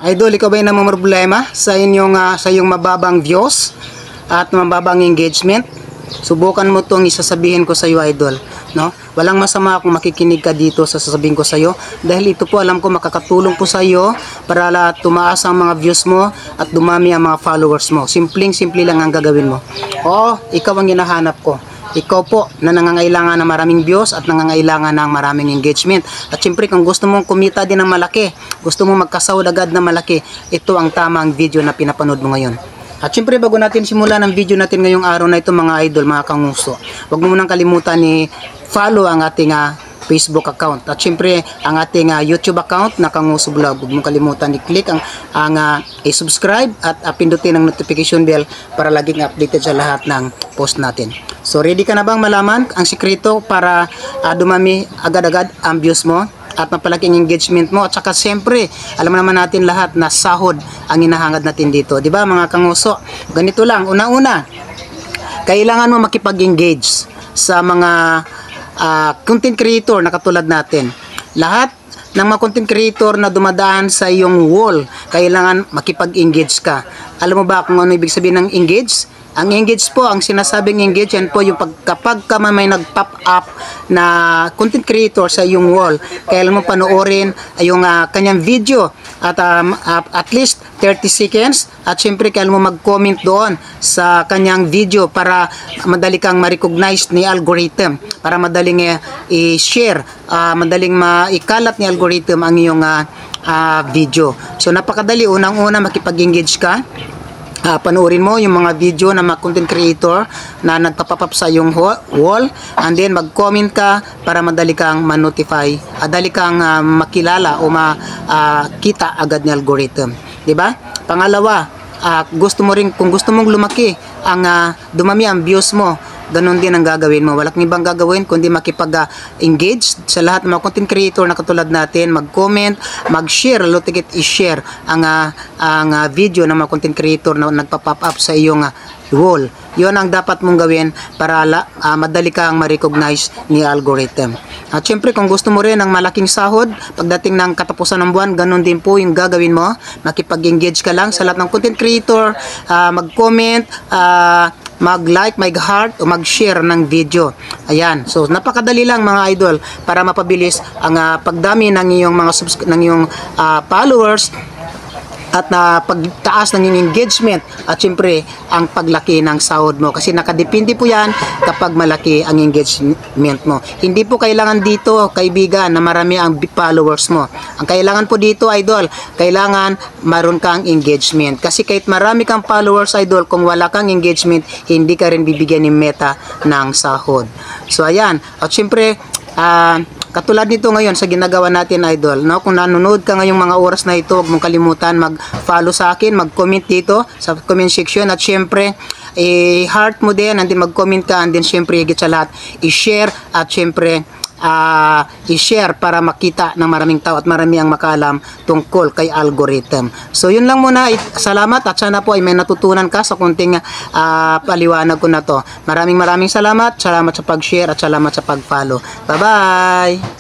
Idol, ikaw ba yung namumroblema sa iyong mababang views at mababang engagement? Subukan mo itong isasabihin ko sa iyo, idol, no? Walang masama kung makikinig ka dito sa sasabihin ko sa iyo, dahil ito po alam ko makakatulong po sa iyo para tumaas ang mga views mo at dumami ang mga followers mo. Simple lang ang gagawin mo. Oo, ikaw ang hinahanap ko. Ikaw po na nangangailangan ng maraming views at nangangailangan ng maraming engagement. At syempre kung gusto mong kumita din ng malaki, gusto mong magkasahod agad na malaki, ito ang tamang video na pinapanood mo ngayon. At syempre bago natin simulan ang video natin ngayong araw na ito mga idol, mga kanguso, huwag mo munang kalimutan ni follow ang ating Facebook account. At syempre ang ating YouTube account na Kanguso Vlog. Huwag mong kalimutan i-click ang i-subscribe at pindutin ang notification bell para laging updated sa lahat ng post natin. So ready ka na bang malaman ang sikreto para dumami agad-agad ang views mo at mapalaking engagement mo? At saka siyempre, alam naman natin lahat na sahod ang hinahangad natin dito. Di ba mga kanguso? Ganito lang. Una-una, kailangan mo makipag-engage sa mga content creator na katulad natin. Lahat ng mga content creator na dumadaan sa iyong wall, kailangan makipag-engage ka. Alam mo ba kung ano ibig sabihin ng engage? Ang engage po, ang sinasabing engage, yan po yung kapag ka may nag-pop up na content creator sa iyong wall, kailan mo panoorin yung kanyang video at least 30 seconds at syempre kailan mo mag-comment doon sa kanyang video para madali kang ma-recognize ni algorithm, para madaling i-share, madaling maikalat ni algorithm ang iyong video. So napakadali, unang-una makipag-engage ka. Panoorin mo yung mga video ng mga content creator na nagpapapap sa yung wall, and then mag-comment ka para madali kang ma-notify, madali kang makilala o makita agad ni algorithm, di ba? Pangalawa, kung gusto mong lumaki dumami ang views mo, ganun din ang gagawin mo. Walang ibang gagawin kundi makipag-engage sa lahat ng mga content creator na katulad natin, mag-comment, mag-share, lalo tigit i-share ang video ng mga content creator na nagpa-pop up sa iyong wall. Yun ang dapat mong gawin para madali kang ma-recognize ni algorithm. At syempre kung gusto mo rin ng malaking sahod pagdating ng katapusan ng buwan, ganun din po yung gagawin mo. Makipag-engage ka lang sa lahat ng content creator, mag-comment, mag-like, mag-heart o mag-share ng video. Ayan. So napakadali lang mga idol para mapabilis ang pagdami ng iyong followers at pagtaas ng engagement at syempre ang paglaki ng sahod mo, kasi nakadepende po yan kapag malaki ang engagement mo. Hindi po kailangan dito, kaibigan, na marami ang followers mo. Ang kailangan po dito, idol, kailangan maroon kang engagement, kasi kahit marami kang followers, idol, kung wala kang engagement, hindi ka rin bibigyan ni Meta ng sahod. So ayan, at syempre katulad nito ngayon sa ginagawa natin, idol, no? Kung nanonood ka ngayong mga oras na ito, huwag mong kalimutan mag-follow sa akin, mag-comment dito sa comment section, at syempre i-heart mo din, and then mag-comment ka, and then syempre higit sa lahat i-share, at syempre i-share para makita ng maraming tao at marami ang makaalam tungkol kay algorithm. So yun lang muna, salamat, at sana po ay may natutunan ka sa kunting paliwanag ko na to. Maraming salamat sa pag-share at salamat sa pag-follow. Bye bye.